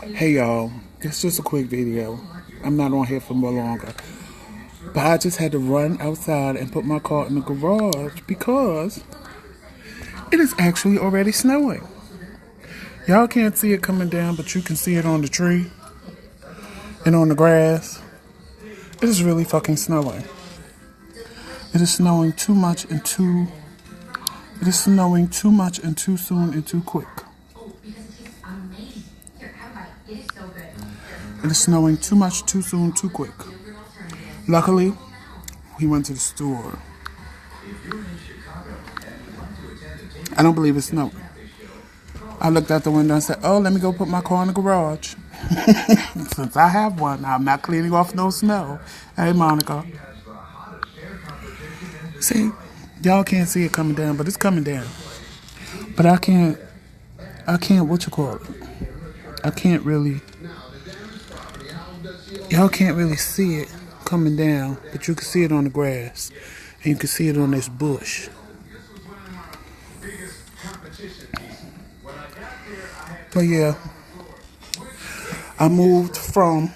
Hey y'all, it's just a quick video. I'm not on here for more longer. But I just had to run outside and put my car in the garage because it is actually already snowing. Y'all can't see it coming down, but you can see it on the tree and on the grass. It is really fucking snowing. It is snowing too much and too soon and too quick. It is snowing too much, too soon, too quick. Luckily, we went to the store. I don't believe it's snowing. I looked out the window and said, oh, let me go put my car in the garage. Since I have one, I'm not cleaning off no snow. Hey, Monica. See, y'all can't see it coming down, but it's coming down. But I can't, what you call it? Y'all can't really see it coming down, but you can see it on the grass. And you can see it on this bush. But yeah, I moved from,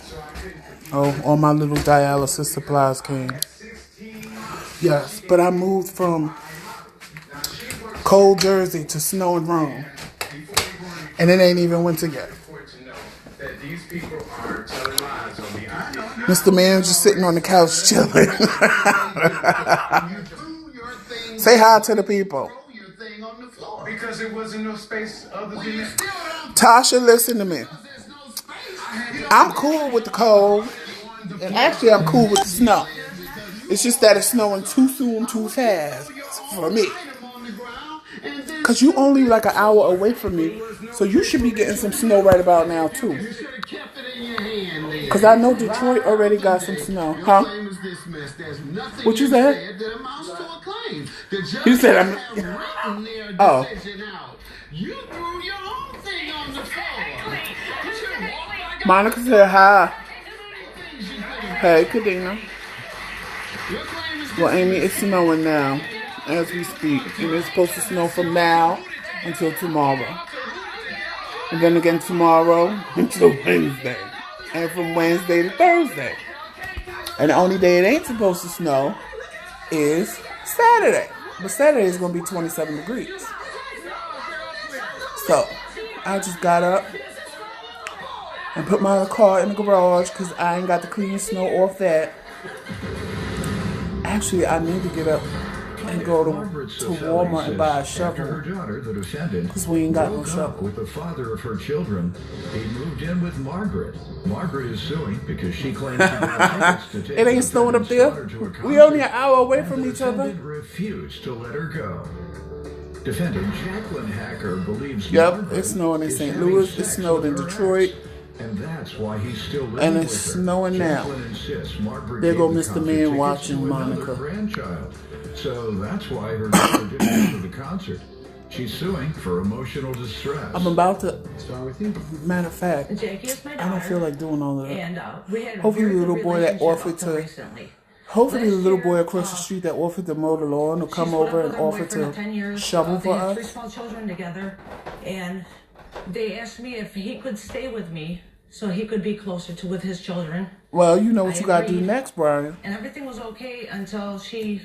all my little dialysis supplies came. Yes, but I moved from cold Jersey to snow and Rome. And it ain't even winter yet. Mr. Man just sitting on the couch chilling. Say hi to the people. Because there wasn't no space other than that. Tasha, listen to me. I'm cool with the cold. And actually, I'm cool with the snow. It's just that it's snowing too soon, too fast for me. Because you only like an hour away from me. So you should be getting some snow right about now, too. Because I know Detroit already got some snow. Huh? What you said? You said I'm... Oh. Monica said hi. Hey, Kadena. Well, Amy, it's snowing now as we speak. And it's supposed to snow from now until tomorrow. And then again tomorrow until Wednesday. And from Wednesday to Thursday. And the only day it ain't supposed to snow is Saturday. But Saturday is going to be 27 degrees. So, I just got up and put my car in the garage because I ain't got to clean snow off that. Actually, I need to get up and go to Walmart and buy a shovel because we ain't got no shovel. With the father of her children, he moved in with Margaret. Margaret is suing because she claims it ain't snowing up there. We only an hour away from each other. Refused to let her go. Defendant Jacqueline Hacker believes. Yep, it's snowing in St. Louis. It snowed in Detroit. And that's why he's still living and it's snowing now. There go Mr. Man watching Monica. Grandchild. So that's why her daughter didn't go to the concert. She's suing for emotional distress. I'm about to. What's wrong with you? Matter of fact, Jackie is my daughter, I don't feel like doing all of that. And we had hopefully the little boy that offered to. Recently. Hopefully the little boy across the street that offered to mow the lawn will come over and offer to shovel for us. They had 3 small children together, and they asked me if he could stay with me so he could be closer to with his children. Well, you know what you gotta do next, Brian. And everything was okay until she.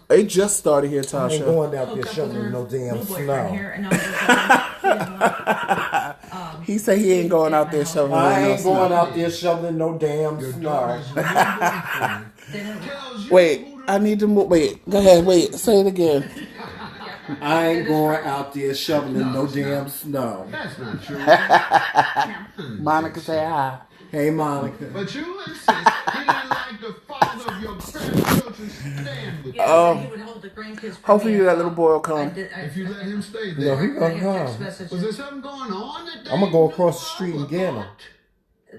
They just started here, Tasha. I ain't going out there shoveling no damn snow. He said he ain't going out there shoveling no snow. I ain't going out there shoveling no damn snow. Wait, I need to move. Wait, go ahead. Wait, say it again. I ain't going out there shoveling no damn snow. That's not true. Monica, say hi. Hey, Monica. But you insist he didn't like the father of your grandchildren stand with you. Oh. He would hold the grandkids. Hopefully that little boy will come. If you let him stay No, there. he gonna come. Was there something going on that day? I'm gonna go across the street and get him.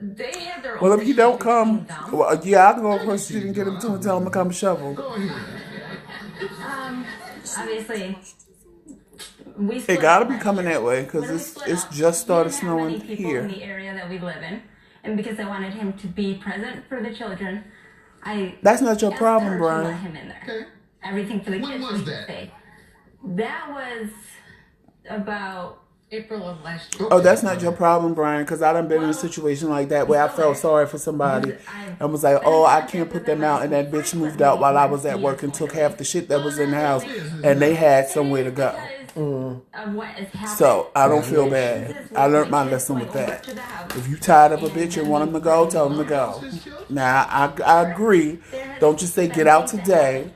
They had their Well, own if he don't come, down. well, yeah, I can go across the street and get him too and tell him to come shovel. Go ahead. Obviously, we It split gotta be last coming year. that way When because we it's split up, just started we didn't have many snowing people in here. the area that we live in, and because I wanted him to be present for the children, I That's not your asked problem, her to Brian. let him in there. Okay. Everything for the When kids was we could that? stay. That was about April of last year. Oh, that's not your problem, Brian, because I done been in a situation like that where I felt sorry for somebody and was like, oh, I can't put them out, and that bitch moved out while I was at work and took half the shit that was in the house, and they had somewhere to go. So I don't feel bad. I learned my lesson with that. If you tired of a bitch and want them to go, tell them to go. Now, I agree. Don't just say get out today.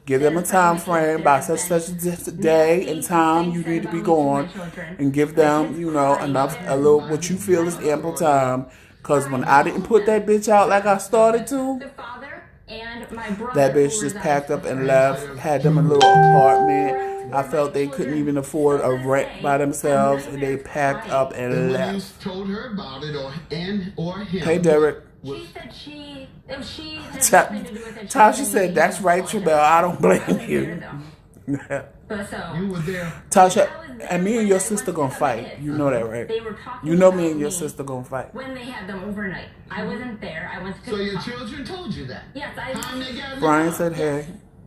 Give them a time frame by such a day and time you need to be gone, and give them, enough, a little, what you feel is ample time. Because when I didn't put that bitch out like I started to, that bitch just packed up and left, had them in a little apartment. I felt they couldn't even afford a rent by themselves, and they packed up and left. Told her about it, or him. Hey, Derek. She said she had Ta- nothing to do with it. Tasha said, that's right, Trabelle. I don't blame you. But so, You were there. Tasha, and me and your sister gonna fight. You know that, right? they were talking You know about me and your sister gonna fight. when they had them overnight. I wasn't there. I went to So your children told you that? Yes, How they got Brian said, hey.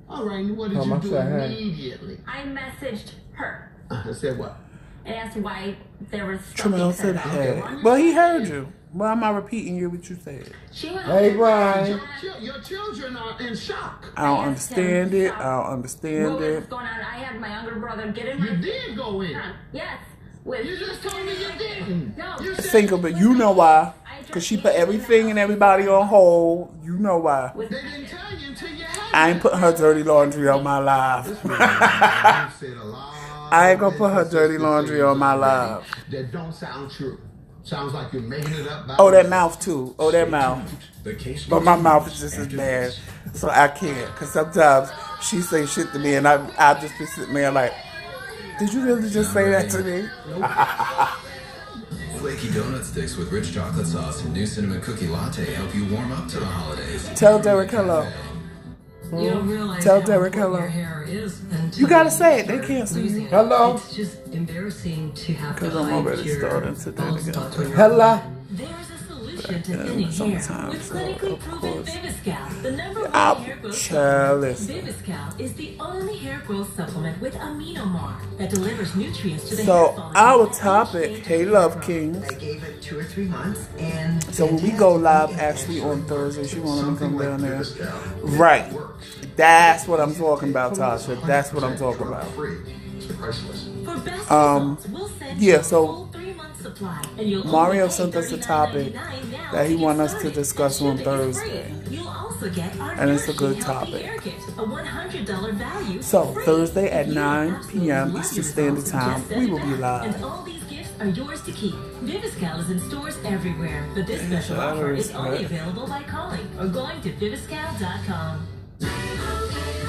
All right, and what did you do immediately? I messaged her I said what? and asked why there was Tremel said, hey. Well, he heard you. Why am I repeating you what you said? She was Hey, Brian. Your children are in shock. I don't understand it. I don't What understand was it. going on? I had my younger brother get in my You did go in. Yes. With You just told me you didn't. No. You said Think of it. You know why. Because she put everything and everybody on hold. You know why. with they didn't tell you until you had I ain't putting her dirty laundry on my live. You said a lot I ain't gonna put her dirty laundry on my live. that don't sound true. Sounds like you're making it up. Oh, that mouth too. Oh, that mouth. The case But my mouth is just as bad. So I can't. Because sometimes she say shit to me and I just be sitting there like, did you really just say that to me? Flaky donut sticks with rich chocolate sauce and new cinnamon cookie latte help you warm up to the holidays. Tell Derek hello. You don't realize Tell how Derek important hello. your hair is until You gotta say it. They can't see losing me. it. Hello. It's just embarrassing to have to 'Cause I'm hide already your starting to do bald it spots again. when you're Hello. older. There is a solution to thinning hair sometimes, with so, clinically of proven course. Viviscal, the #1 Ow, hair growth child, supplement. listen. Viviscal is the only hair growth supplement with Aminomar that delivers nutrients to the hair So follicle. our topic, hey Love Kings. I gave it 2 or 3 months, and So when we go live actually on Thursday, she wanted me to come down there. Right. That's what I'm talking about, Tasha. That's what I'm talking about. Free. It's priceless. For best results, we'll send yeah, you a so full 3-month supply, and you'll Mario only pay sent us a topic $39.99 now that he to wants get us to started. discuss on Shipping is free. Thursday. You'll also get our And it's a good Nourishing Healthy topic. Hair Kit, a $100 value. So free. Thursday at You 9 absolutely p.m. love Eastern yourself. Standard Time, Just send we it will be back, live. And all these gifts are yours to keep. Viviscal is in stores everywhere, but this special that offer is is only right. available by calling or going to viviscal.com.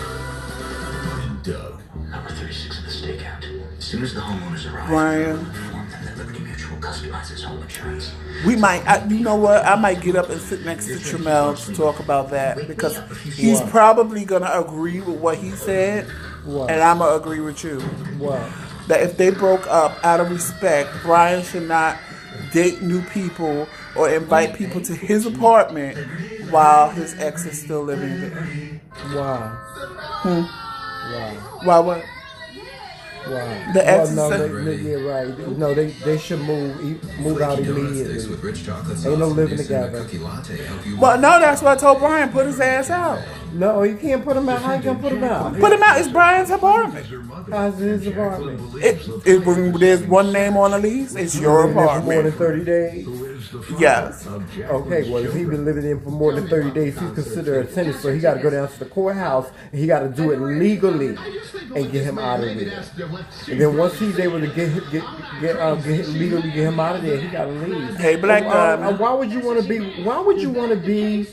And Doug. Number 36 of the stakeout. As soon as the homeowners arrive, Brian. inform them that Liberty Mutual customizes home insurance. We might, you know what? I might get up and sit next to Tremel to talk about that because he's probably gonna agree with what he said, What? and I'm gonna agree with you. What? That if they broke up out of respect, Brian should not date new people or invite people to his apartment while his ex is still living there. Why? Why? Why what? Why? The ex no, is- yeah, right. No, they should move out Flaky donut sticks immediately. with rich chocolate sauce Ain't no and living new cinnamon together. cookie latte help you Well, no, that's what I told Brian. Put his ass out. No, you can't put him out. How you gonna put him out? Put him out. It's Brian's apartment. How's his apartment? When there's one name on the lease, it's your Been there for more than apartment. 30 days. Yes. Okay, well, if he been living in for more than 30 days, he's considered a tenant, so he got to go down to the courthouse and he got to do it legally and get him out of there. And then once he's able to legally get him out of there, he got to leave. Hey, Black Diamond. Why would you want to be? Why would you want to be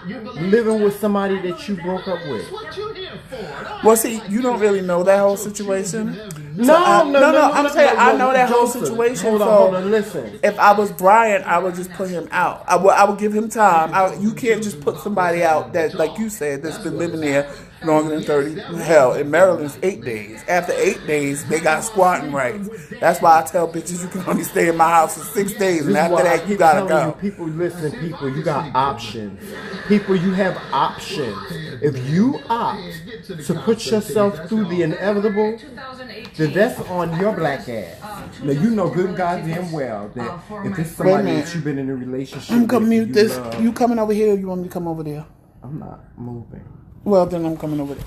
living with somebody that you broke up with? What you here for? Well, see, you don't really know that whole situation. No, I'm saying I know that whole Joseph, situation. Hold so on, listen. if I was Brian, I would just put him out. I would give him time. You can't just put somebody out that, like you said, that's been living there longer than 30. Hell, in Maryland, it's 8 days. After 8 days, they got squatting rights. That's why I tell bitches you can only stay in my house for 6 days, and This is after why I that, you keep gotta telling go. you, people, listen, people, you got options. People, you have options. If you opt to put yourself through the inevitable, then that's on your black ass. Now you know good goddamn well that if it's somebody that you've been in a relationship I'm gonna with, mute you this. love- You coming over here or you want me to come over there? I'm not moving. Well, then I'm coming over there.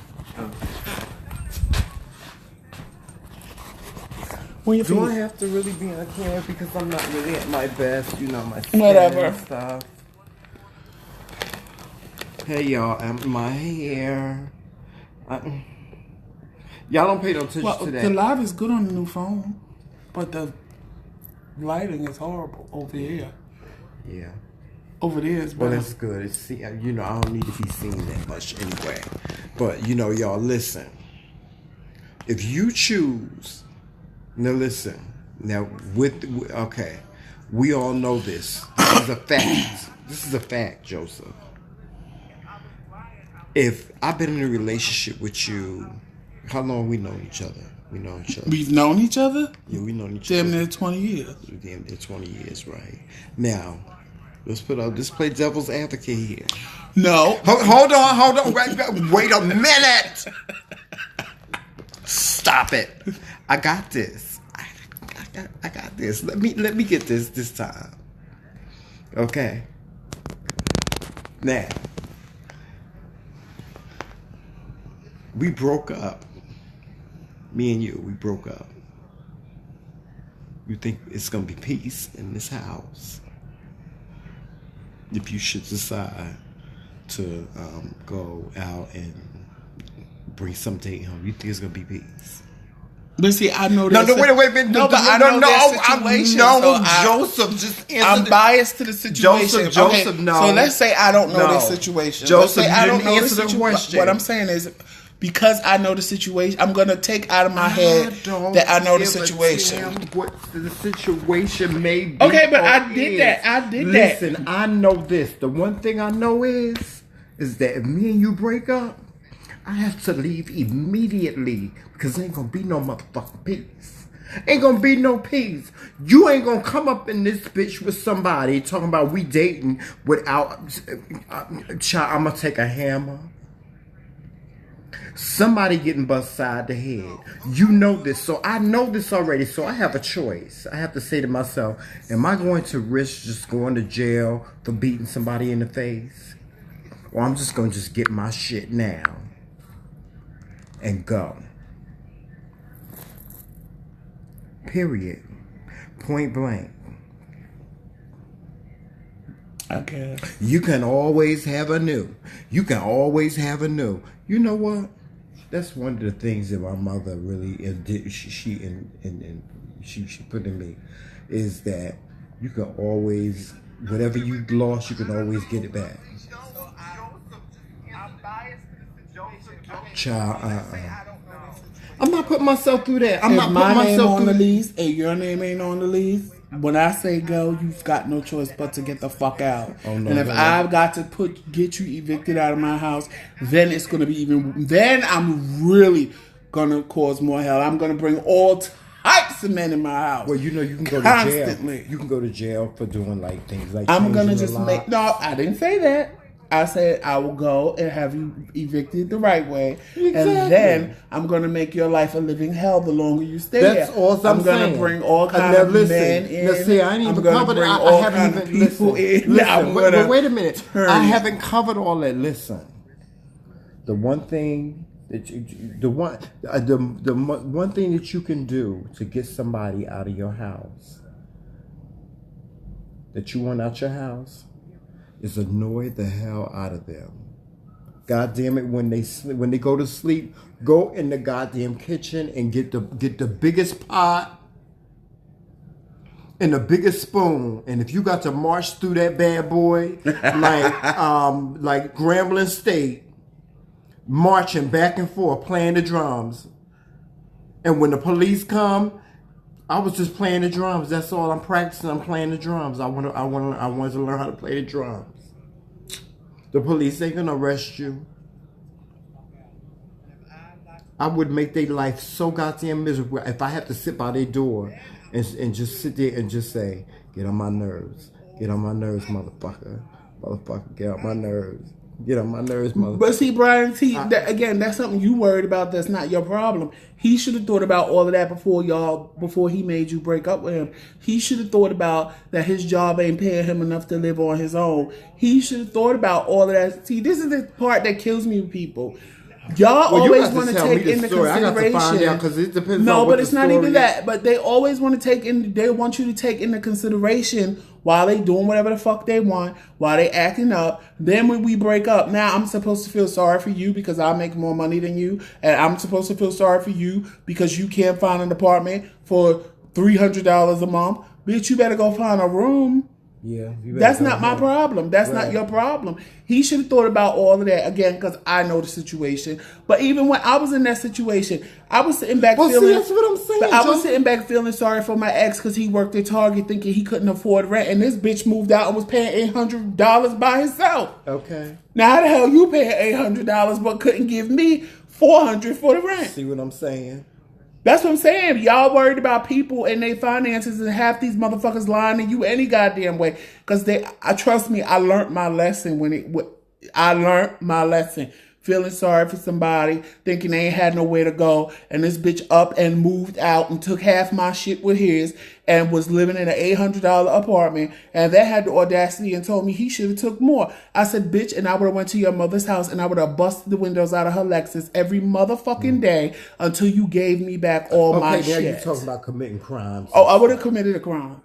When you Do I finish. have to really be in a camera because I'm not really at my best, you know, my skin Whatever. and stuff. Hey y'all, my hair. Y'all don't pay no attention Well, to the that. live is good on the new phone, but the lighting is horrible over here. Yeah. Over there is Well, better. that's good. It's, you know, I don't need to be seen that much anyway. But, you know, y'all, listen. If you choose, now listen. Now, okay, we all know this. This is a fact. This is a fact, Joseph. If I've been in a relationship with you, how long we know each other? We know each other. We've known each other? Yeah, we know each Damn other. near 20 years. Damn near 20 years, right? Now, let's play devil's advocate here. No. Hold on. Wait a minute. Stop it. I got this. I got this. Let me get this time. Okay. Now, we broke up. Me and you, we broke up. You think it's gonna be peace in this house? If you should decide to go out and bring something home, you think it's gonna be peace? But see, I know No, this. wait a minute. No, but I don't know situation. Joseph, just answer I'm the- biased to the situation. Joseph, no. So let's say I don't know No. this situation. Joseph, Let's say you I don't didn't know answer the question. What I'm saying is, because I know the situation, I'm gonna take out of my head that I know the situation. What the situation may be. Okay, but or I did is. that. I did that. Listen, I know this. The one thing I know is that if me and you break up, I have to leave immediately because there ain't gonna be no motherfucking peace. Ain't gonna be no peace. You ain't gonna come up in this bitch with somebody talking about we dating without. Child, I'm gonna take a hammer. Somebody getting bust side the head. You know this, so I know this already. So I have a choice. I have to say to myself, am I going to risk just going to jail for beating somebody in the face? Or I'm just going to just get my shit now and go. Period. Point blank. I guess. You can always have a new. You can always have a new. You know what? That's one of the things that my mother really she put in me is that you can always, whatever you lost, you can always get it back. Child, I'm not putting myself through that. I'm not If my putting name myself on through the lease and your name ain't on the lease, when I say go, you've got no choice but to get the fuck out. Oh, no, and if no. I've got to get you evicted out of my house, then it's gonna be then I'm really gonna cause more hell. I'm gonna bring all types of men in my house. Well, you know, you can go Constantly. to jail. You can go to jail for doing like things like I'm gonna changing just the make. lock. No, I didn't say that. I said I will go and have you evicted the right way, Exactly. and then I'm gonna make your life a living hell the longer you stay That's there. all I'm gonna saying. bring all Now, kinds of listen, men in. now, see, I ain't I'm even gonna covered. bring I all haven't kinds even of people listen, in. I'm Listen, gonna wait a minute. turn I you. haven't covered all that. Listen, the one thing that the one thing that you can do to get somebody out of your house, that you want out your house, is annoy the hell out of them. God damn it! When they go to sleep, go in the goddamn kitchen and get the biggest pot and the biggest spoon. And if you got to march through that bad boy like Grambling State, marching back and forth, playing the drums. And when the police come, I was just playing the drums. That's all I'm practicing. I'm playing the drums. I wanted to learn how to play the drums. The police ain't gonna arrest you. I would make their life so goddamn miserable if I have to sit by their door and just sit there and just say, get on my nerves. Get on my nerves, motherfucker. Motherfucker, get on my nerves. Get on my nerves, motherfucker. But see, Brian, again, that's something you worried about. That's not your problem. He should have thought about all of that before he made you break up with him. He should have thought about that his job ain't paying him enough to live on his own. He should have thought about all of that. See, this is the part that kills me with people. Y'all always want to take into consideration. I got to find out because it depends. No, on what but it's not even is. that. But they always want to take in. They want you to take into consideration while they doing whatever the fuck they want, while they acting up. Then when we break up, now I'm supposed to feel sorry for you because I make more money than you, and I'm supposed to feel sorry for you because you can't find an apartment for $300 a month. Bitch, you better go find a room. Yeah, that's not my problem. That's not your problem. He should have thought about all of that again because I know the situation. But even when I was in that situation, I was sitting back feeling. See, that's what I'm saying. But I was sitting back feeling sorry for my ex because he worked at Target thinking he couldn't afford rent, and this bitch moved out and was paying $800 by himself. Okay. Now how the hell you paying $800 but couldn't give me $400 for the rent? See what I'm saying? That's what I'm saying. Y'all worried about people and their finances, and half these motherfuckers lying to you any goddamn way. Because trust me, I learned my lesson I learned my lesson. Feeling sorry for somebody, thinking they ain't had nowhere to go, and this bitch up and moved out and took half my shit with his and was living in an $800 apartment, and that had the audacity and told me he should have took more. I said, bitch, and I would have went to your mother's house and I would have busted the windows out of her Lexus every motherfucking day until you gave me back all my shit. Okay, now you're talking about committing crimes. Oh, I would have committed a crime.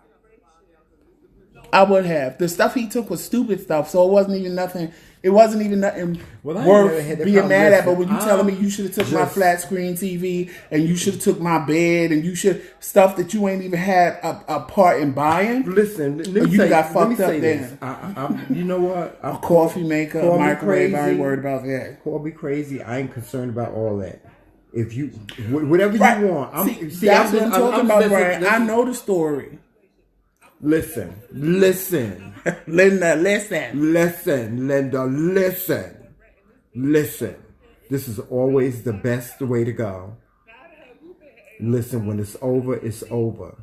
I would have. The stuff he took was stupid stuff, so it wasn't even nothing. It wasn't even nothing worth being mad at. But when you telling me you should have took my flat screen TV and you should have took my bed and you should stuff that you ain't even had a part in buying. Listen, you got fucked up then. You know what? A coffee maker, a microwave. I ain't worried about that. Call me crazy. I ain't concerned about all that. If you whatever you want, that's what I'm talking about, Brian. I know the story. Listen. Linda, listen. Linda, listen. This is always the best way to go. Listen, when it's over, it's over.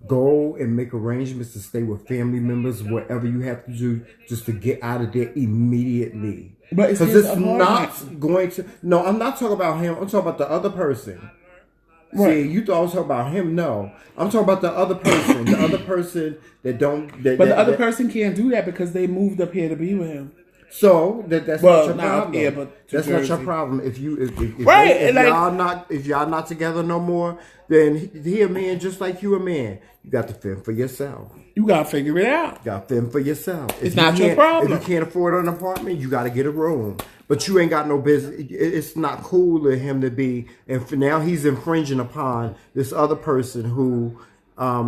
Go and make arrangements to stay with family members, whatever you have to do, just to get out of there immediately. Because it's not going to. No, I'm not talking about him. I'm talking about the other person. Right. See, you thought I was talking about him. No, I'm talking about the other person. The other person that don't. But the other person can't do that because they moved up here to be with him. So that's not your problem. Yeah, but that's not your problem. If y'all not together no more, then he a man just like you a man. You got to fend for yourself. You got to figure it out. You got to fend for yourself. It's not your problem. If you can't afford an apartment, you got to get a room. But you ain't got no business. It's not cool to him to be. And for now, he's infringing upon this other person who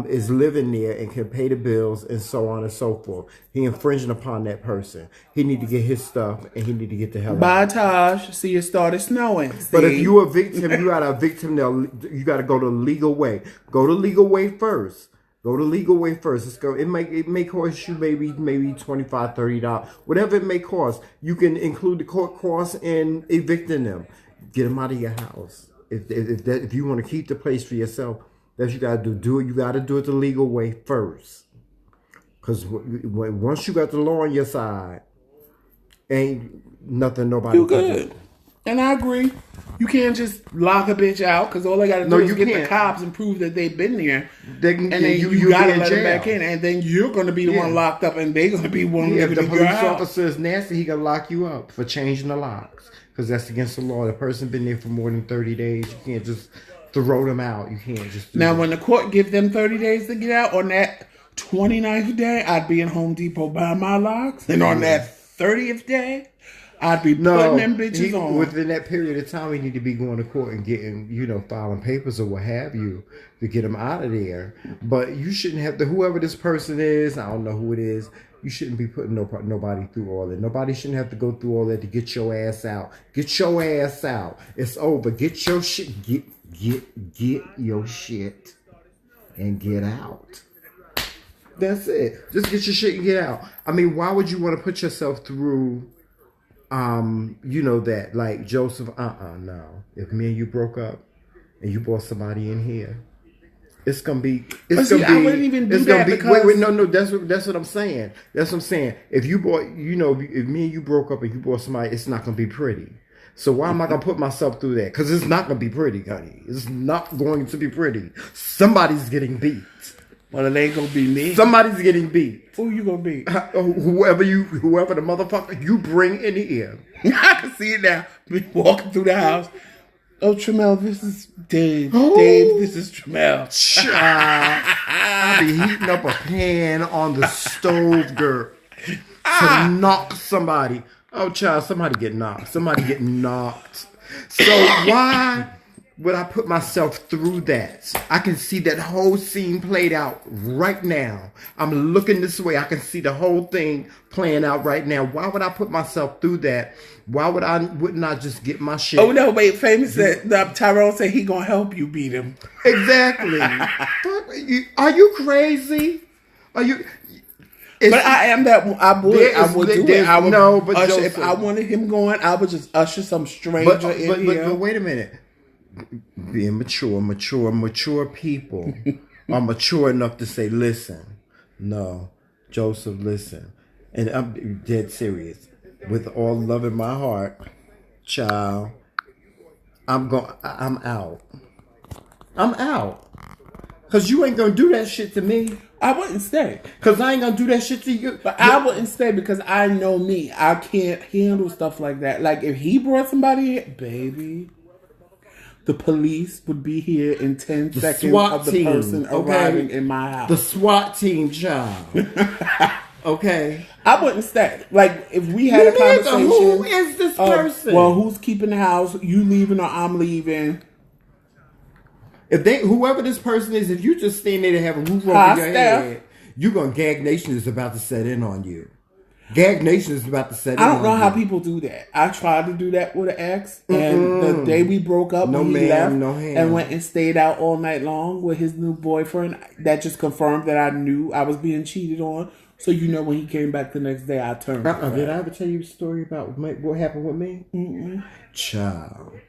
is living there and can pay the bills and so on and so forth. He infringing upon that person. He need to get his stuff and he need to get the hell out. Bye, Taj. See, it started snowing. See? But if you a victim, you got a victim. You got to go the legal way. Go the legal way first. Go the legal way first. It may cost you maybe $25, $30, whatever it may cost. You can include the court costs in evicting them. Get them out of your house. If you want to keep the place for yourself, that's what you got to do. You got to do it the legal way first. Because once you got the law on your side, ain't nothing nobody can do. And I agree. You can't just lock a bitch out because all they got to do is get the cops and prove that they've been there. And then you got to let them back in. And then you're going to be the one locked up and they're going to be one living in your house. If the police officer is nasty, he going to lock you up for changing the locks because that's against the law. The person been there for more than 30 days. You can't just throw them out. You can't just Now, when the court give them 30 days to get out, on that 29th day, I'd be in Home Depot buying my locks. And on that 30th day, I'd be putting them bitches on. Within that period of time, we need to be going to court and getting, filing papers or what have you to get them out of there. But you shouldn't have to, whoever this person is, I don't know who it is, you shouldn't be putting nobody through all that. Nobody shouldn't have to go through all that to get your ass out. Get your ass out. It's over. Get your shit. Get your shit and get out. That's it. Just get your shit and get out. I mean, why would you want to put yourself through that, like Joseph, no. If me and you broke up and you brought somebody in here, It's gonna be. But see, I wouldn't even do that because wait. No. That's what I'm saying. That's what I'm saying. If you bought, if me and you broke up and you bought somebody, it's not gonna be pretty. So why am I gonna put myself through that? Because it's not gonna be pretty, honey. It's not going to be pretty. Somebody's getting beat. Well, it ain't gonna be me. Somebody's getting beat. Who you gonna be? Whoever the motherfucker you bring in here. I can see it now. Me walking through the house. Oh, Tramel, this is Dave. Dave, this is Tramel. I'll be heating up a pan on the stove, girl, to knock somebody. Oh, child, somebody get knocked. Somebody get knocked. So why would I put myself through that? I can see that whole scene played out right now. I'm looking this way. I can see the whole thing playing out right now. Why would I put myself through that? Why wouldn't I just get my shit? Oh, no, wait. Famous said, Tyrone said he gonna help you beat him. Exactly. Are you crazy? Are you... But I am that. I would do it. I would but usher, Joseph, if I wanted him going, I would just usher some stranger in here. But wait a minute. Being mature people are mature enough to say, listen, no, Joseph, listen. And I'm dead serious. With all love in my heart, child, I'm out. I'm out. Because you ain't going to do that shit to me. I wouldn't stay. Because I ain't going to do that shit to you. But I wouldn't stay because I know me. I can't handle stuff like that. Like, if he brought somebody in, baby, the police would be here in 10 seconds SWAT of the team, person arriving in my house. The SWAT team, child. Okay. I wouldn't stay. Like, if we had a conversation. Who is this person? Well, who's keeping the house? You leaving or I'm leaving? Whoever this person is, if you just stand there to have a roof over your head, Gag Nation is about to set in on you. Gag Nation is about to set in on you. I don't know how people do that. I tried to do that with an ex, and the day we broke up, he left and went and stayed out all night long with his new boyfriend. That just confirmed that I knew I was being cheated on. So when he came back the next day, I turned. Did I ever tell you a story about what happened with me? Mm-mm. Child.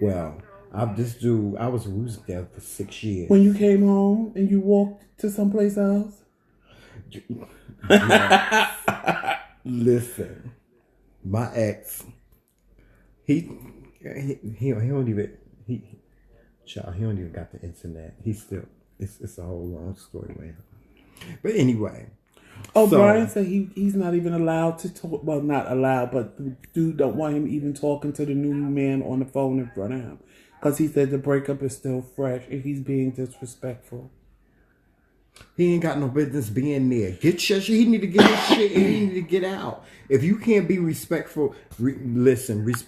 Well, we was together for 6 years. When you came home and you walked to someplace else? Listen, my ex, he don't even got the internet. It's a whole long story, man. But anyway. Oh, so, Brian said he's not even allowed to talk. Well, not allowed, but the dude don't want him even talking to the new man on the phone in front of him. Because he said the breakup is still fresh and he's being disrespectful. He ain't got no business being there. Get your shit. He need to get his shit and he need to get out. If you can't be respectful, listen. We've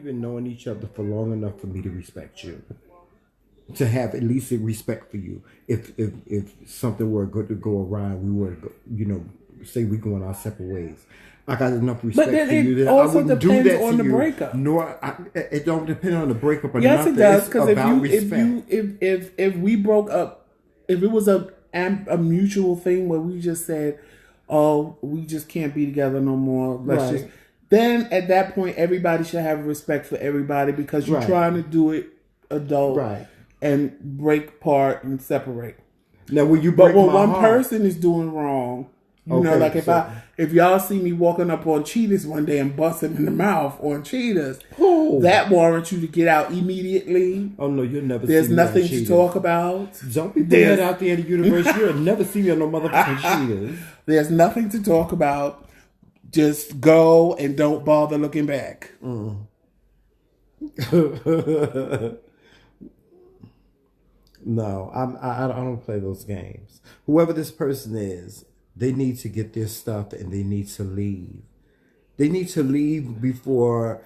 been knowing each other for long enough for me to respect you. To have at least a respect for you. If something were good to go awry, we were to go, say we going our separate ways. I got enough respect for you that I wouldn't do that on to the you. Breakup. It don't depend on the breakup or yes, nothing. Yes, it does. Because if we broke up, if it was a mutual thing where we just said, "Oh, we just can't be together no more," then at that point everybody should have respect for everybody because you're trying to do it adult, and break apart and separate. Now, when you break when one person is doing wrong. If y'all see me walking up on Cheetahs one day and busting in the mouth on Cheetahs, that warrants you to get out immediately. Oh no, you'll never. There's nothing to talk about. Don't be putting that out there in the universe. You'll never see me on no motherfucking Cheetahs. There's nothing to talk about. Just go and don't bother looking back. No, I don't play those games. Whoever this person is, they need to get their stuff and they need to leave. They need to leave before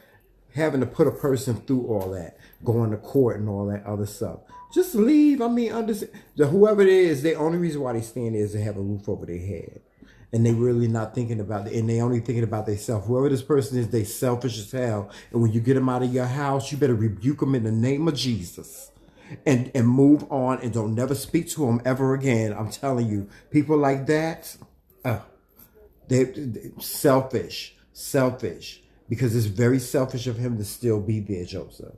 having to put a person through all that, going to court and all that other stuff. Just leave. I mean, understand. Whoever it is, the only reason why they stand there is to have a roof over their head. And they really not thinking about it. And they only thinking about themselves. Whoever this person is, they selfish as hell. And when you get them out of your house, you better rebuke them in the name of Jesus. And move on and don't never speak to them ever again. I'm telling you, people like that, they're selfish. Because it's very selfish of him to still be there, Joseph.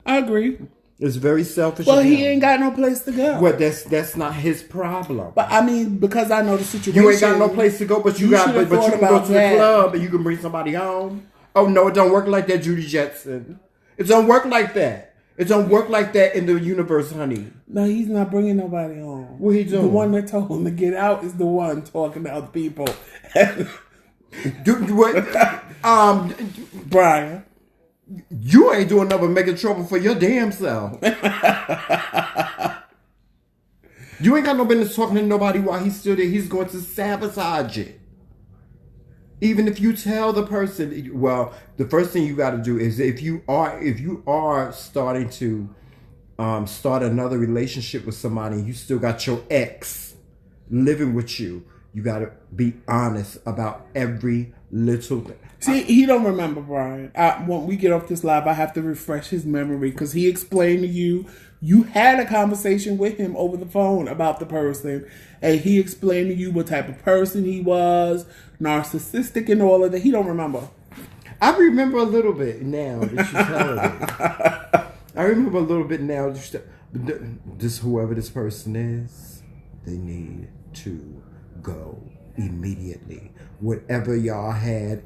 I agree. It's very selfish. Well, of he him. ain't got no place to go. Well, that's not his problem. But I mean, because I know the situation. You ain't got no place to go, but you got, should've but you thought can go about to the that. club and you can bring somebody home. Oh no, it don't work like that, Judy Jetson. It don't work like that. It don't work like that in the universe, honey. No, he's not bringing nobody home. What he doing? The one that told him to get out is the one talking to other people. What? Brian. You ain't doing nothing but making trouble for your damn self. You ain't got no business talking to nobody while he's still there. He's going to sabotage it. Even if you tell the person, well, the first thing you got to do is if you are starting to start another relationship with somebody, and you still got your ex living with you, you got to be honest about every little thing. See, he don't remember, Brian. When we get off this live, I have to refresh his memory because he explained to you. You had a conversation with him over the phone about the person, and he explained to you what type of person he was, narcissistic and all of that. He don't remember. I remember a little bit now that you're telling me. I remember a little bit now. This whoever this person is, they need to go immediately. Whatever y'all had.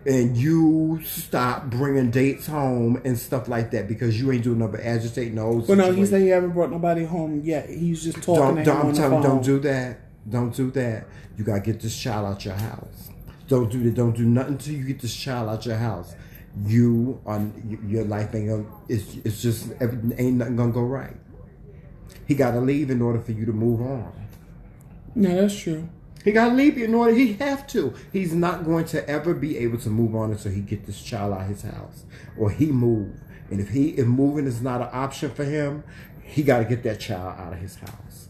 And you stop bringing dates home and stuff like that because you ain't doing nothing but agitating the whole Well, no, situation. he said he haven't brought nobody home yet. He's just talking to him on the phone. Don't do that. Don't do that. You gotta get this child out your house. Don't do that. Don't do nothing until you get this child out your house. Your life ain't gonna. It's just ain't nothing gonna go right. He gotta leave in order for you to move on. No, that's true. He gotta leave in order. He have to. He's not going to ever be able to move on until he get this child out his house or he move. And if moving is not an option for him, he got to get that child out of his house.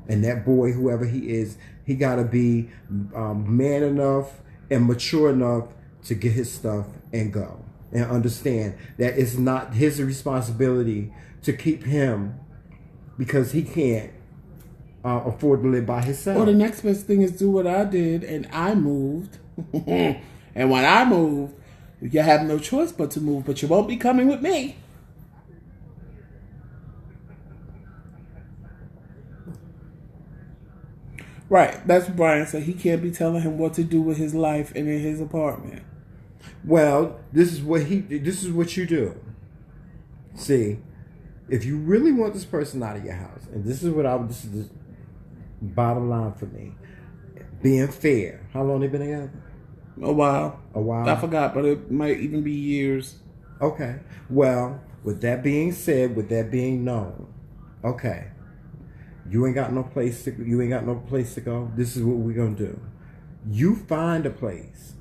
And that boy, whoever he is, he got to be man enough and mature enough to get his stuff and go and understand that it's not his responsibility to keep him because he can't afford to live by himself. Well, the next best thing is do what I did, and I moved. And when I moved, you have no choice but to move, but you won't be coming with me. Right, that's what Brian said. He can't be telling him what to do with his life and in his apartment. Well, this is what you do. See, if you really want this person out of your house, and this is the bottom line for me, being fair. How long they been together? A while. I forgot, but it might even be years. Okay. Well, with that being said, with that being known, okay, you ain't got no place to go. This is what we're gonna do. You find a place.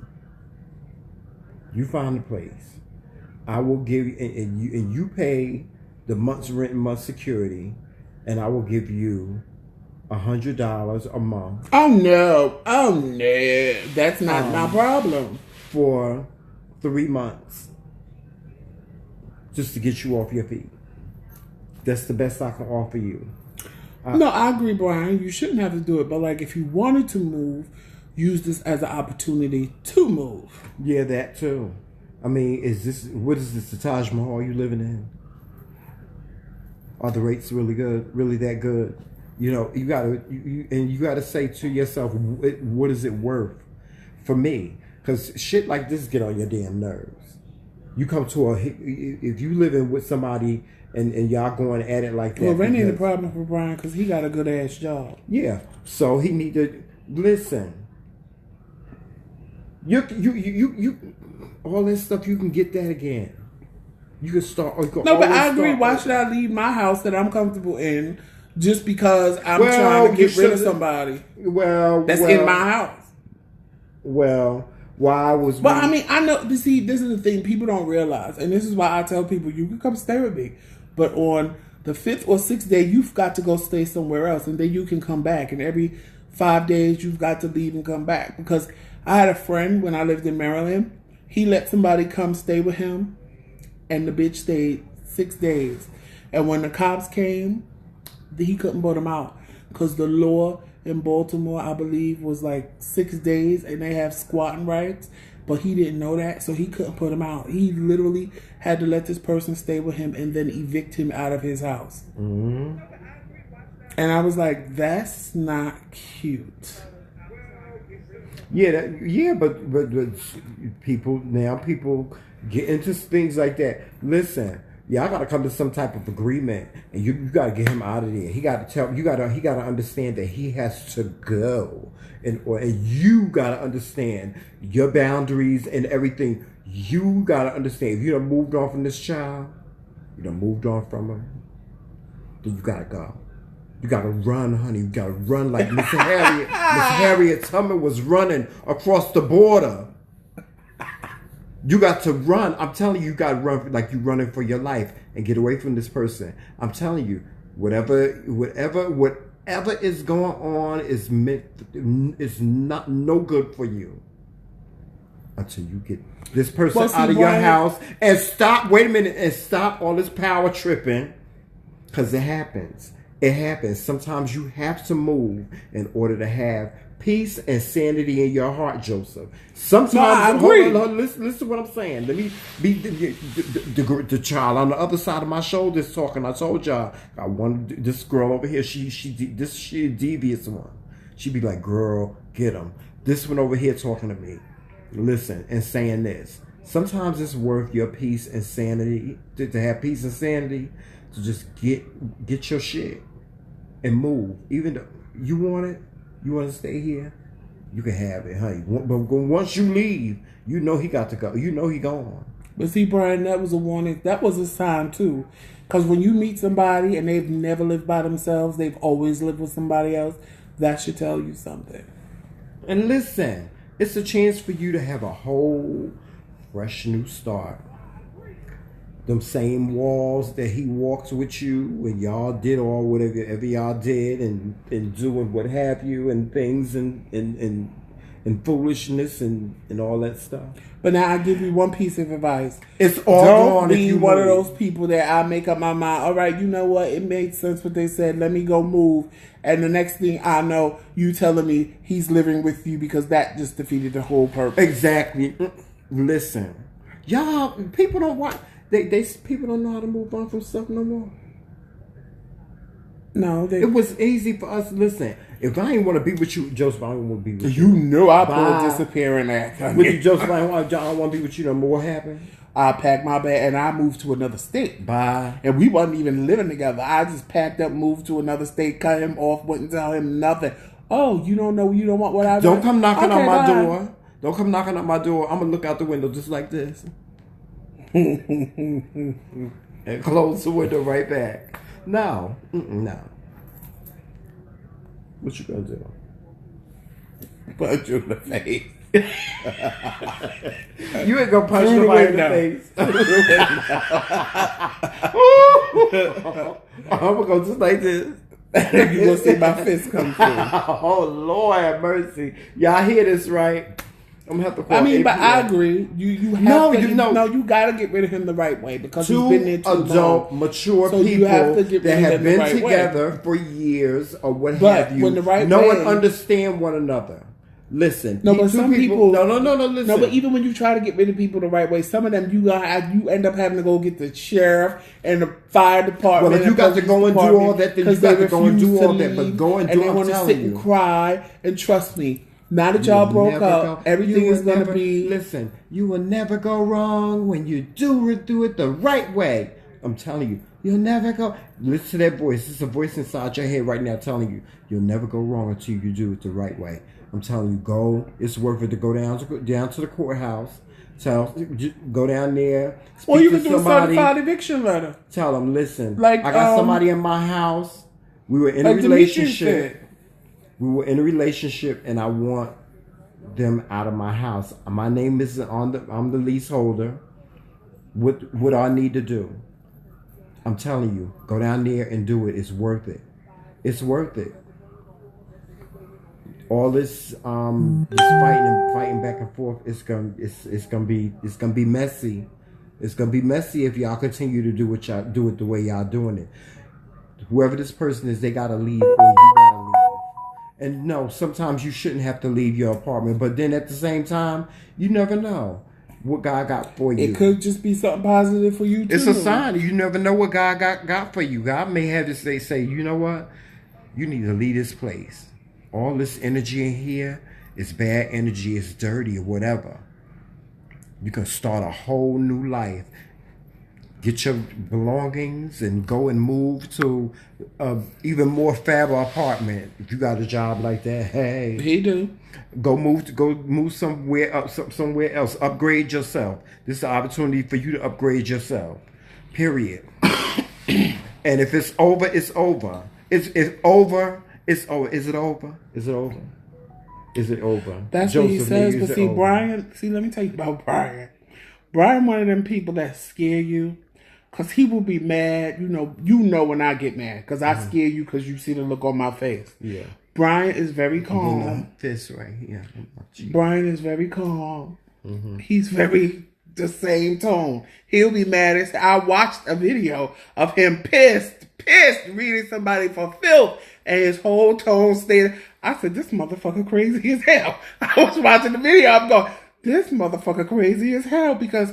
I will give you, and you pay the month's rent and month's security, and I will give you $100 a month. Oh no, that's not my problem. For 3 months, just to get you off your feet. That's the best I can offer you. No, I agree, Brian. You shouldn't have to do it, but like if you wanted to move, use this as an opportunity to move. Yeah, that too. I mean, what is this, the Taj Mahal you living in? Are the rates really good? Really that good? You know, you gotta say to yourself, what is it worth for me? Because shit like this get on your damn nerves. You come to if you living with somebody and y'all going at it like that. Well, rent ain't a problem for Brian because he got a good ass job. Yeah, so he need to listen. You all that stuff, you can get that again. You can start. No, but I agree. Why should I leave my house that I'm comfortable in just because I'm trying to get rid of somebody? That's in my house. Well, why was? But I mean, I know. See, this is the thing people don't realize, and this is why I tell people you can come stay with me, but on the 5th or 6th day, you've got to go stay somewhere else, and then you can come back. And every 5 days, you've got to leave and come back. Because I had a friend when I lived in Maryland. He let somebody come stay with him, and the bitch stayed 6 days. And when the cops came, he couldn't vote him out because the law in Baltimore, I believe, was like 6 days, and they have squatting rights. but he didn't know that, so he couldn't put him out. He literally had to let this person stay with him and then evict him out of his house. Mm-hmm. And I was like, that's not cute. Yeah, but people get into things like that. Listen, y'all got to come to some type of agreement, and you got to get him out of there. He got to understand that he has to go, and you got to understand your boundaries and everything. You got to understand if you done moved on from this child, you done moved on from him, then you got to go. You gotta run, honey. You gotta run like Miss Harriet. Miss Harriet Tubman was running across the border. You got to run. I'm telling you, you gotta run like you're running for your life and get away from this person. I'm telling you, whatever is going on is not no good for you until you get this person out of your house and stop. Wait a minute, and stop all this power tripping, because it happens. It happens. Sometimes you have to move in order to have peace and sanity in your heart, Joseph. Sometimes, I agree. Listen to what I'm saying. Let me be the child on the other side of my shoulder is talking. I told y'all, this girl over here. She a devious one. She be like, girl, get him. This one over here talking to me. Listen and saying this. Sometimes it's worth your peace and sanity to have peace and sanity to just get your shit and move. Even though you want it, you want to stay here, you can have it, honey. But once you leave, you know he got to go. You know he gone. But see, Brian, that was a warning. That was a sign too. Because when you meet somebody and they've never lived by themselves, they've always lived with somebody else, that should tell you something. And listen, it's a chance for you to have a whole fresh new start. Them same walls that he walked with you when y'all did all whatever y'all did and doing what have you and things and foolishness and all that stuff. But now I give you one piece of advice. It's all Don't gone be if you one of move. those people that I make up my mind. All right, you know what? It made sense what they said. Let me go move. And the next thing I know, you telling me he's living with you because that just defeated the whole purpose. Exactly. Listen, y'all, people don't want. People don't know how to move on from stuff no more. No, it was easy for us. Listen, if I ain't want to be with you, Joseph, I don't want to be with you. You know I pulled Bye. a disappearing act. With you, Joseph, I don't want to be with you no more. What happened? I packed my bag and I moved to another state. Bye. And we wasn't even living together. I just packed up, moved to another state, cut him off, wouldn't tell him nothing. Oh, you don't know, you don't want what I Don't come knocking on my bye. door. Don't come knocking on my door. I'm gonna look out the window just like this. And close the window right back. No. No. What you gonna do? Punch you in the face. You ain't gonna punch nobody in the face. I'm gonna go just like this. You gonna see my fist come through. Oh, Lord have mercy. Y'all hear this, right? I'm gonna have to call I mean, but APL. I agree. You have to, you gotta get rid of him the right way because he's been there too adult, long. mature So people you have to get rid that of have him the been right together way. for years or what But have you. when the right no way- one understand one another. Listen, No, but some people. No. Listen. No, but even when you try to get rid of people the right way, some of them you end up having to go get the sheriff and the fire department. Well, if you and got to police go and do department all that, then you because got they to go and do refuse all to that. But leave, go and do. and they I'm want to telling sit you. and cry. And trust me, now that y'all broke up, everything is going to be. Listen, you will never go wrong when you do it the right way. I'm telling you, you'll never go. Listen to that voice. It's a voice inside your head right now telling you you'll never go wrong until you do it the right way. I'm telling you, go. It's worth it to go down to the courthouse. Go down there. Or you speak can to do a somebody, certified eviction letter. Tell them, listen. Like, I got somebody in my house. We were in a like Demetrius relationship. said. We were in a relationship, and I want them out of my house. My name is I'm the leaseholder. What do I need to do? I'm telling you, go down there and do it. It's worth it. It's worth it. All this fighting back and forth, it's gonna be messy. It's gonna be messy if y'all continue to do it the way y'all doing it. Whoever this person is, they gotta leave or you gotta leave. And no, sometimes you shouldn't have to leave your apartment. But then at the same time, you never know what God got for you. It could just be something positive for you too. It's a sign. You never know what God got for you. God may have to say, you know what? You need to leave this place. All this energy in here is bad energy. It's dirty or whatever. You can start a whole new life. Get your belongings and go and move to even more fab apartment. If you got a job like that, hey, He do. go move somewhere somewhere else. Upgrade yourself. This is an opportunity for you to upgrade yourself. Period. And if it's over, it's over. It's over. It's over. Is it over? Is it over? Is it over? That's what he Joseph, says. is But it see, over? Brian. See, let me tell you about Brian. Brian, one of them people that scare you, cause he will be mad. You know when I get mad, cause I scare you, cause you see the look on my face. Yeah. Brian is very calm. This right here. Brian is very calm. He's very the same tone. He'll be mad as I watched a video of him pissed, reading somebody for filth, and his whole tone stayed. I said, "This motherfucker crazy as hell." I was watching the video. I'm going, "This motherfucker crazy as hell," because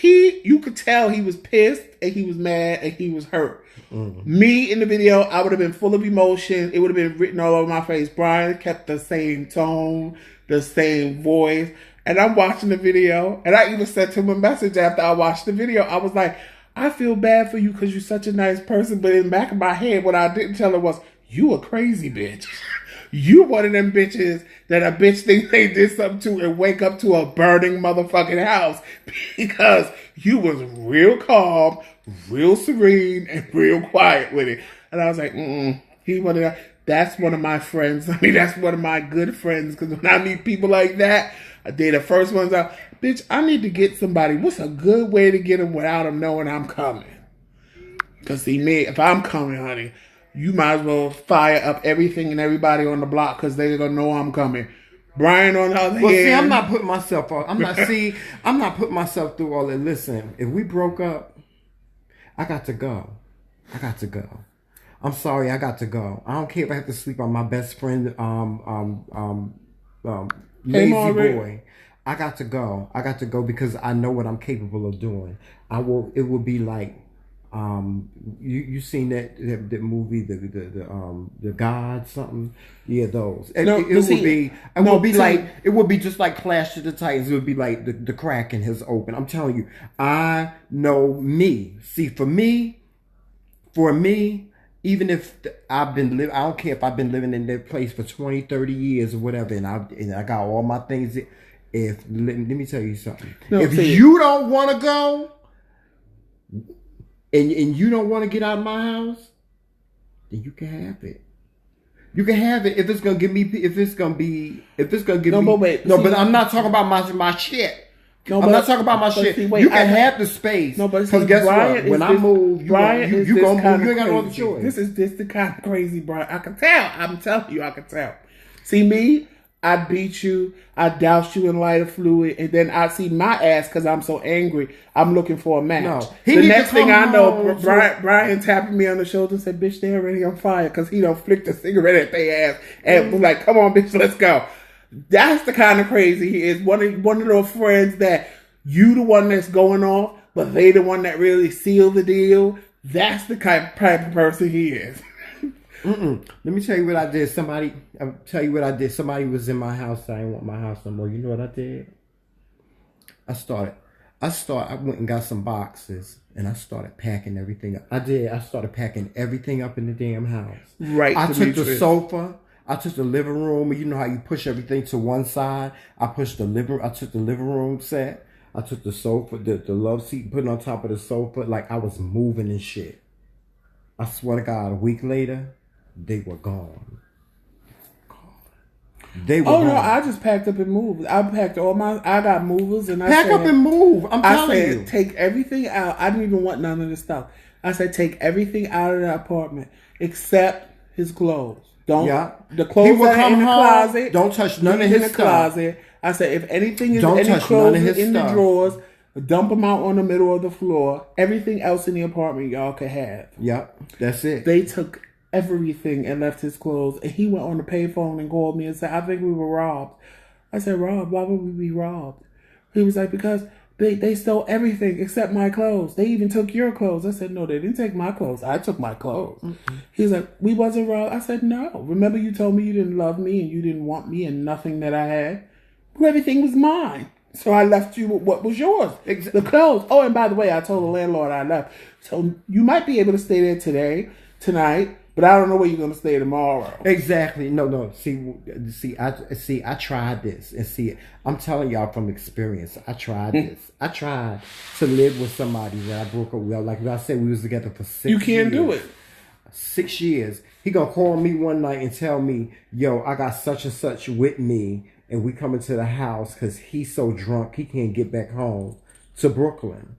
you could tell he was pissed and he was mad and he was hurt. Me in the video, I would have been full of emotion. It would have been written all over my face. Brian kept the same tone, the same voice. And I'm watching the video, and I even sent him a message after I watched the video. I was like, "I feel bad for you because you're such a nice person." But in the back of my head, what I didn't tell her was, "You a crazy bitch. You one of them bitches that a bitch thinks they did something to and wake up to a burning motherfucking house because you was real calm, real serene, and real quiet with it." And I was like, he one of that. That's one of my friends. I mean, that's one of my good friends, because when I meet people like that, they're the first ones out. Bitch, I need to get somebody. What's a good way to get them without them knowing I'm coming? Because see, me, if I'm coming, honey, you might as well fire up everything and everybody on the block because they're going to know I'm coming. Brian, on the other hand. Well, see, I'm not putting myself on. I'm not putting myself through all that. Listen, if we broke up, I got to go. I'm sorry, I got to go. I don't care if I have to sleep on my best friend, lazy boy. I got to go. Because I know what I'm capable of doing. It will be like, you seen that movie, the God something? Yeah, those. It would be just like Clash of the Titans. It would be like the Kraken has opened. I'm telling you, I know me. See, for me, even if I've been I don't care if I've been living in that place for 20, 30 years or whatever, and I got all my things. Let me tell you something. If you don't want to go, and you don't want to get out of my house, then you can have it. You can have it if it's gonna give me. But I'm not talking about my shit. I'm not talking about my shit. See, you can have the space. Because guess what? When I move, you gonna move. You ain't got no other choice. This is the kind of crazy, Brian. I can tell. I'm telling you, I can tell. See me, I beat you. I doused you in lighter fluid, and then I see my ass because I'm so angry. I'm looking for a match. No, the next thing I know, Brian tapping me on the shoulder and said, "Bitch, they're already on fire," because he done flicked a cigarette at their ass and was like, "Come on, bitch, let's go." That's the kind of crazy he is. One of those friends that you the one that's going off, but they the one that really sealed the deal. That's the type of person he is. Let me tell you what I did. Somebody was in my house. I didn't want my house no more. You know what I did? I went and got some boxes and I started packing everything up. I started packing everything up in the damn house. Right. I took the sofa. I took the living room. You know how you push everything to one side? I took the living room set. I took the sofa, the love seat, and put it on top of the sofa like I was moving and shit. I swear to God, a week later, they were gone. They were gone. No, I just packed up and moved. I got movers and I said, pack up and move. I'm telling you. Take everything out. I didn't even want none of this stuff. I said, take everything out of the apartment except his clothes. The clothes that are in the closet. Don't touch none of his stuff. Closet. I said, if anything is any clothes in the drawers, dump them out on the middle of the floor. Everything else in the apartment y'all could have. Yep, that's it. They took everything and left his clothes. And he went on the payphone and called me and said, I think we were robbed. I said, robbed? Why would we be robbed? He was like, because they stole everything except my clothes. They even took your clothes. I said, no, they didn't take my clothes. I took my clothes. He was like, we wasn't robbed. I said, no. Remember you told me you didn't love me and you didn't want me and nothing that I had? Well, everything was mine. So I left you with what was yours. The clothes. Oh, and by the way, I told the landlord I left. So you might be able to stay there tonight, but I don't know where you're going to stay tomorrow. Exactly. No. I tried this, and I'm telling y'all from experience. I tried this. I tried to live with somebody that I broke up with. Like I said, we was together for 6 years. You can't do it. 6 years. He gonna call me one night and tell me, yo, I got such and such with me, and we coming to the house because he's so drunk he can't get back home to Brooklyn.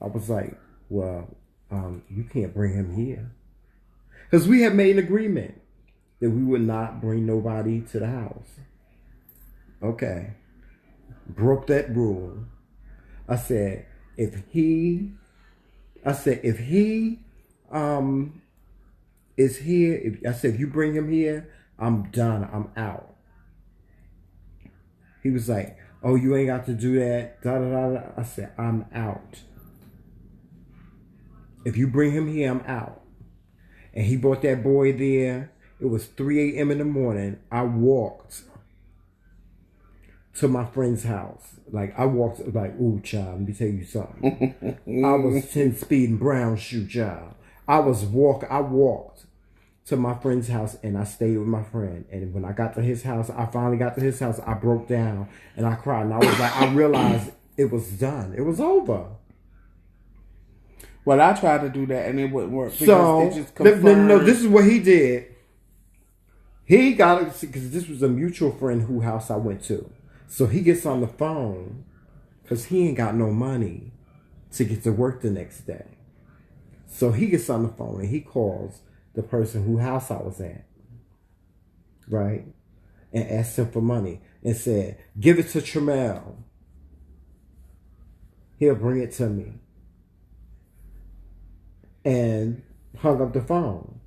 I was like, well, you can't bring him here. Because we had made an agreement that we would not bring nobody to the house. Okay. Broke that rule. I said, if he is here, if you bring him here, I'm done. I'm out. He was like, oh, you ain't got to do that. Da, da, da, da. I said, I'm out. If you bring him here, I'm out. And he brought that boy there. It was 3 a.m. in the morning. I walked to my friend's house. Like, I walked, like, ooh, child, let me tell you something. I was 10 speed and brown shoe, child. I walked to my friend's house and I stayed with my friend. And when I got to his house, I finally got to his house, I broke down and I cried. And I was like, I realized it was done. It was over. Well, I tried to do that and it wouldn't work. So, they just confirmed. no, this is what he did. He got it because this was a mutual friend whose house I went to. So he gets on the phone because he ain't got no money to get to work the next day. So he gets on the phone and he calls the person whose house I was at, right? And asked him for money and said, give it to Tramel. He'll bring it to me. And hung up the phone.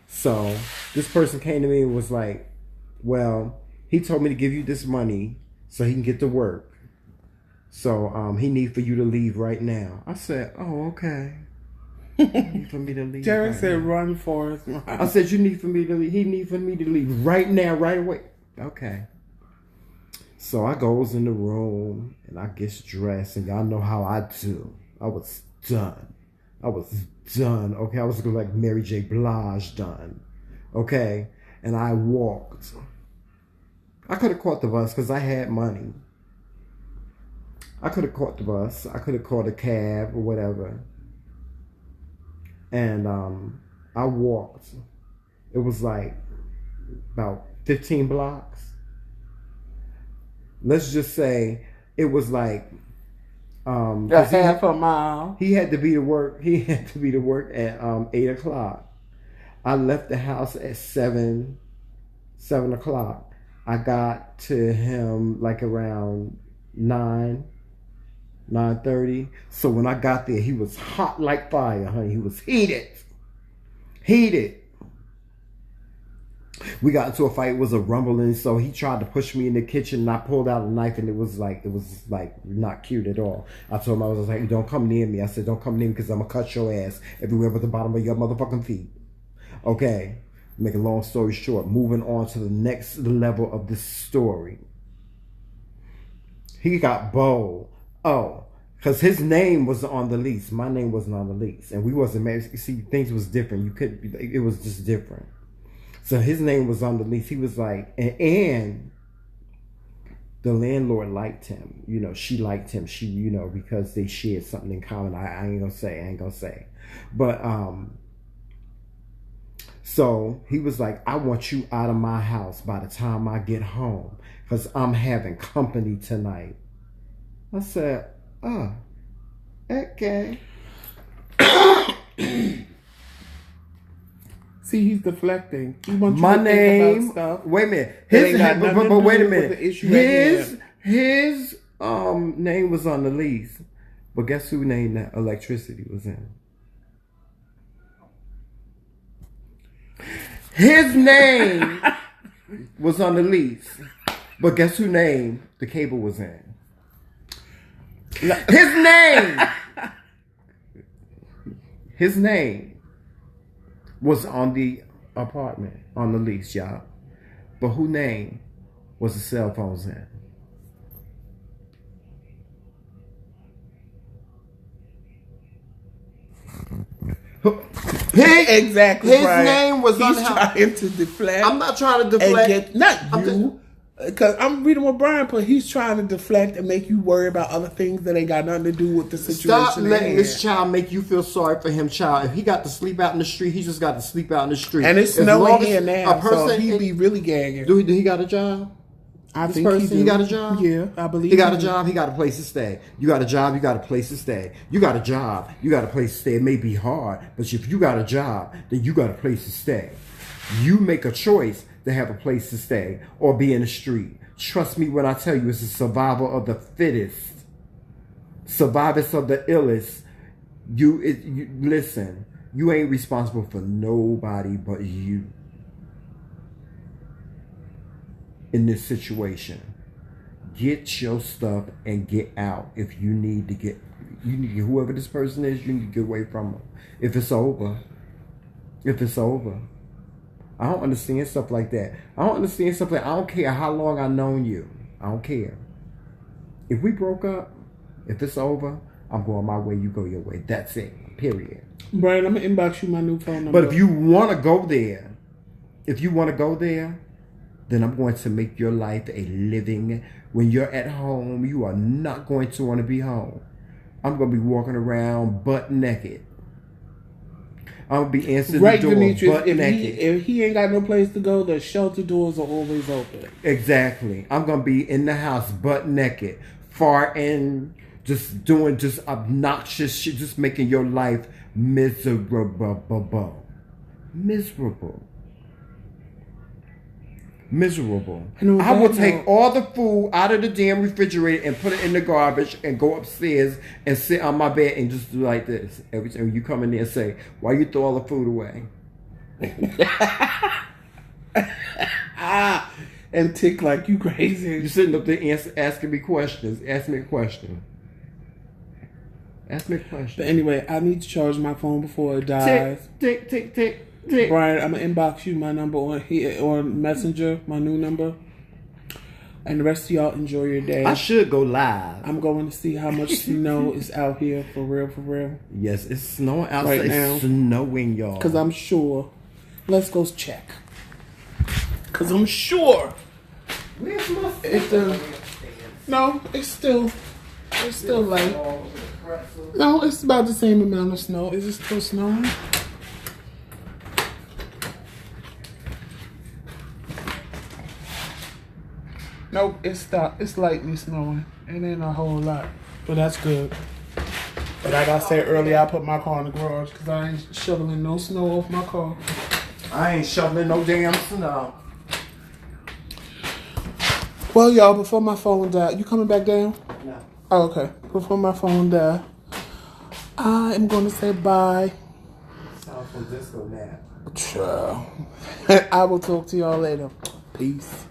So this person came to me and was like, well, he told me to give you this money so he can get to work. So he need for you to leave right now. I said, oh, okay. You need for me to leave. Derek right said, now. run, Forrest. I said, you need for me to leave. He need for me to leave right now, right away. Okay. So I goes in the room and I gets dressed and y'all know how I do. I was done. Okay, I was like Mary J. Blige done. Okay, and I walked. I could have caught the bus because I had money. I could have caught the bus. I could have caught a cab or whatever. And I walked. It was like about 15 blocks. Let's just say it was like a half a mile. He had to be to work. He had to be to work at 8 o'clock. I left the house at 7 o'clock. I got to him like around 9:30. So when I got there, he was hot like fire, honey. He was heated. We got into a fight. It was a rumbling. So he tried to push me in the kitchen and I pulled out a knife and it was like not cute at all. I told him, I was like, don't come near me. I said, don't come near me because I'm going to cut your ass everywhere but the bottom of your motherfucking feet. Okay. Make a long story short, moving on to the next level of this story. He got bold. Oh, because his name was on the lease. My name wasn't on the lease. And we wasn't married. See, things was different. It was just different. So his name was on the lease. He was like, and the landlord liked him. You know, she liked him. She, you know, because they shared something in common. I ain't gonna say. But, so he was like, I want you out of my house by the time I get home because I'm having company tonight. I said, oh, okay. See, he's deflecting. He wants My you to think name. about stuff. Wait a minute. But Wait a minute. His name was on the lease, but guess who name that electricity was in? His name was on the lease. But guess whose name the cable was in? His name was on the apartment, on the lease, y'all. But whose name was the cell phones in? Exactly. His Brian. name was on He's the trying to deflect. I'm not trying to and deflect. get not you. Because I'm reading what Brian put. He's trying to deflect and make you worry about other things that ain't got nothing to do with the situation. Stop letting this child make you feel sorry for him, child. If he got to sleep out in the street, he just got to sleep out in the street. And it's As snowing long as here now, a person, so he'd be really gagging. Do he got a job? I This think person, he got a job? Yeah, I believe He got a do. job, he got a place to stay. You got a job, you got a place to stay. You got a job, you got a place to stay. It may be hard, but if you got a job, then you got a place to stay. You make a choice to have a place to stay or be in the street. Trust me when I tell you, it's a survival of the fittest. Survivors of the illest. You listen, you ain't responsible for nobody but you. In this situation, get your stuff and get out. If you need to get, whoever this person is, you need to get away from them. If it's over, I don't understand stuff like that. I don't care how long I've known you. I don't care. If we broke up, if it's over, I'm going my way, you go your way. That's it. Period. Brian, I'm going to inbox you my new phone number. But if you want to go there, then I'm going to make your life a living. When you're at home, you are not going to want to be home. I'm going to be walking around butt naked. I'm going to be answering the door Demetrius, butt naked. If he ain't got no place to go, the shelter doors are always open. Exactly. I'm going to be in the house butt naked, farting, just doing just obnoxious shit, just making your life miserable. I will take all the food out of the damn refrigerator and put it in the garbage and go upstairs and sit on my bed and just do like this. Every time you come in there and say, why you throw all the food away? And tick like you crazy. You're sitting up there asking me questions. Ask me a question. But anyway, I need to charge my phone before it dies. Tick. Brian, I'm going to inbox you my number on Messenger, my new number. And the rest of y'all enjoy your day. I should go live. I'm going to see how much snow is out here for real. Yes, it's snowing outside. Right now. It's snowing, y'all. Because I'm sure. Let's go check. Because I'm sure. Where's my No, it's still light. No, it's about the same amount of snow. Is it still snowing? Nope, it stopped. It's lightly snowing. It ain't a whole lot. But that's good. But like I said earlier, I put my car in the garage because I ain't shoveling no snow off my car. I ain't shoveling no damn snow. Well, y'all, before my phone died, you coming back down? No. Oh, okay. Before my phone died, I am going to say bye. Sounds from disco now. Ciao. I will talk to y'all later. Peace.